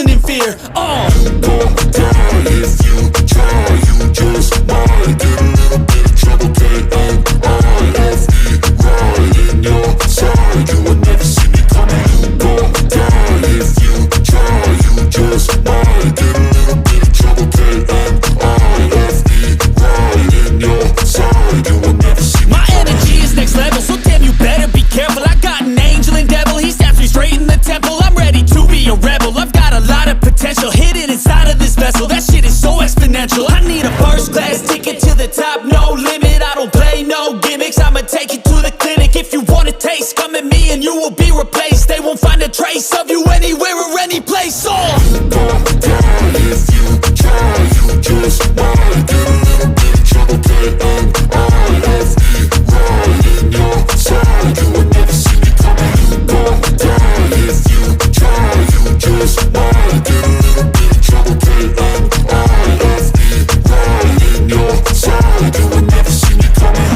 nothing in fear. You gon' die if you try. You just might get a little bit of trouble. K-N-I-F-E, right in your side. You will never see me coming. You gon' die if you try. You just might get a little bit of trouble. K-N-I-F-E, right in your side. You will never see me My coming. energy is next level, so damn you better be careful. I got an angel and devil, he stabs me straight in the temple. I'm ready to be a rebel, I've got a lot of potential hidden inside of this vessel. That shit is so exponential. I need a first class ticket to the top, no limit. I don't play no gimmicks, I'ma take you to the clinic. If you want a taste, come at me and you will be replaced. They won't find a trace of you anywhere or any place. You gon' die if you try. You just might get a little bit of trouble. K-N-I-F-E, right in your side. You will never see me coming. You gon' die if you try. You just might get a little bit of trouble. K-N-I-F-E, right in your side. You will never see me coming.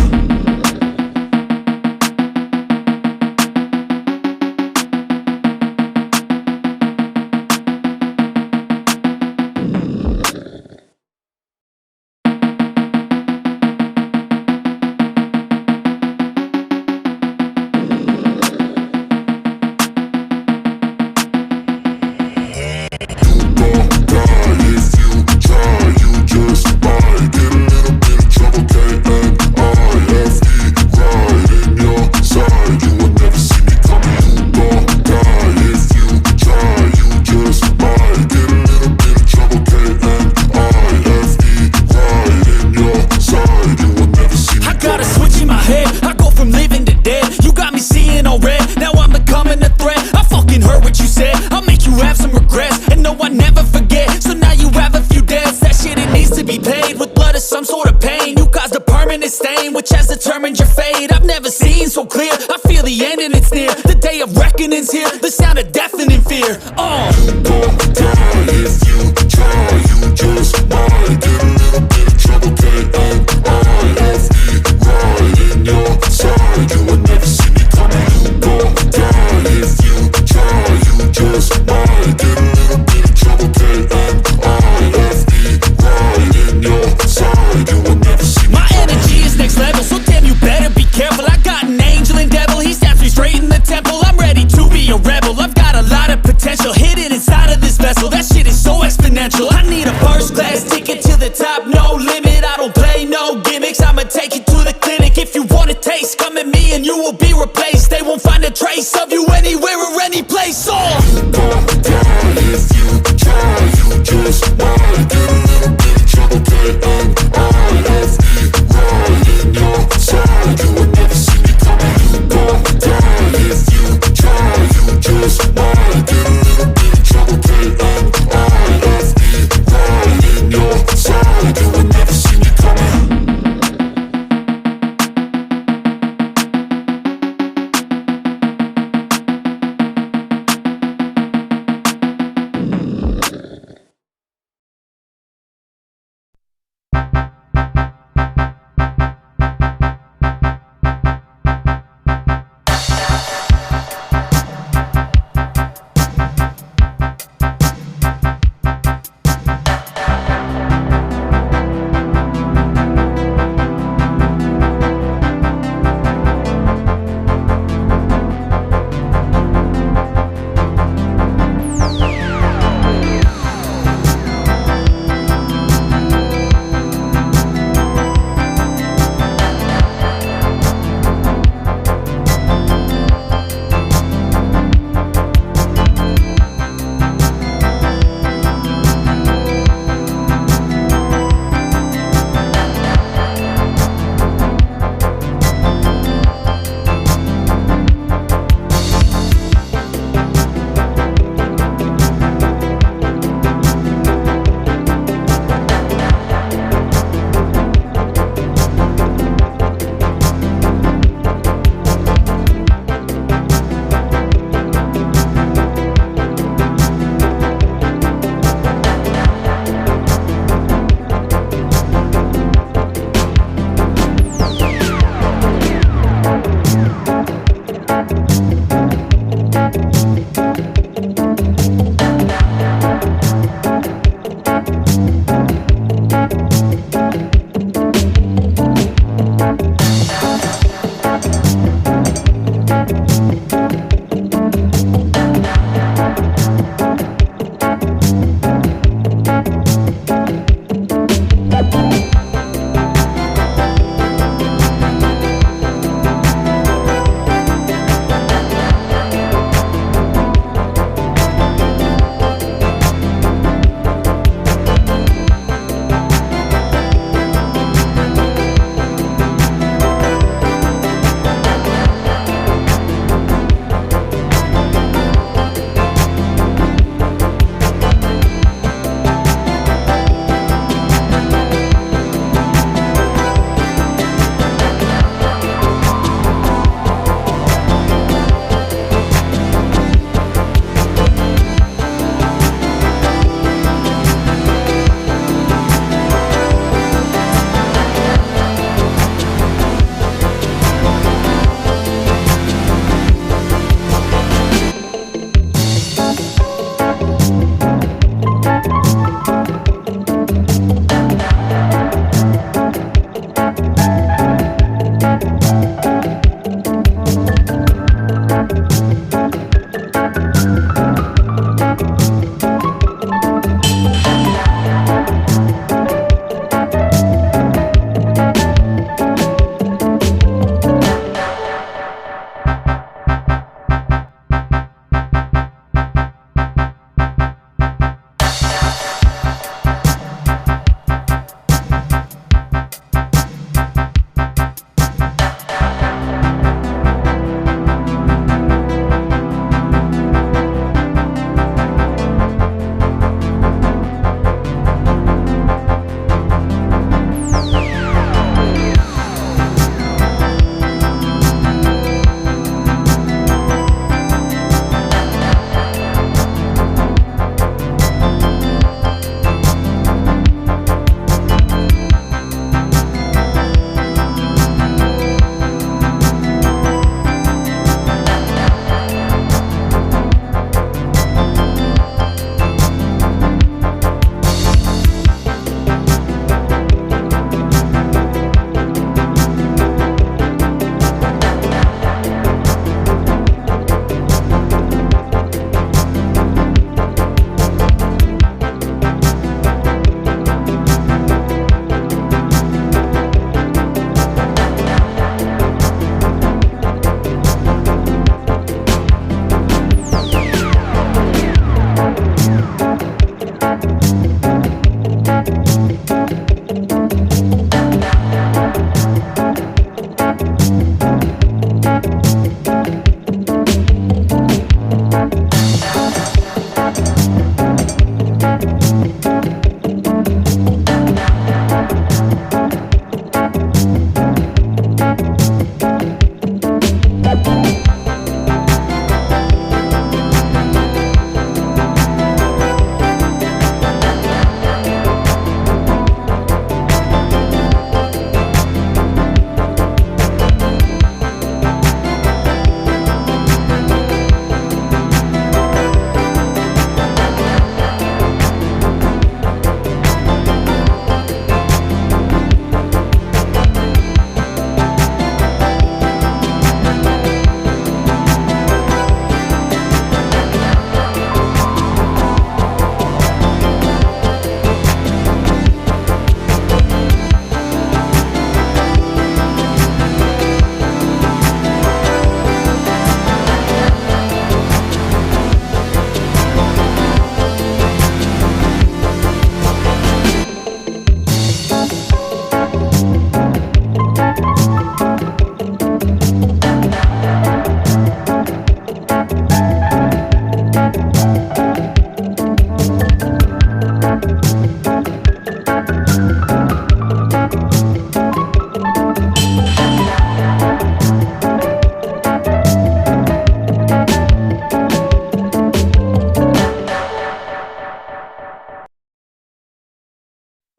So clear, I feel the end and it's near. The day of reckoning's here, the sound of deafening fear. You gon' die if you try. You just might get a little bit of trouble. K-N-I-F-E, right in your side. You will never see me coming. You gon' die if you try. You just might get a little bit of trouble. K-N-I-F-E, right in your side. You will never see me My coming. energy is next level, so damn you better be careful. I got an angel and devil, he stabs me straight in the temple. I'm ready to be a rebel, I've got a lot of potential hidden inside of this vessel. That shit is so exponential. I need a first class ticket to the top, no limit. I don't play no gimmicks, I'ma take you to the clinic. If you want a taste, come at me and you will be replaced. They won't find a trace of you anywhere or any place. You gon' die if you try. You just might get a little bit of trouble. K-N-I-F-E, right in your side. You will never see me coming. You gon' die if you try. You just might get a little bit of trouble. K-N-I-F-E, right in your side. You will never see me coming.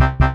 Bye.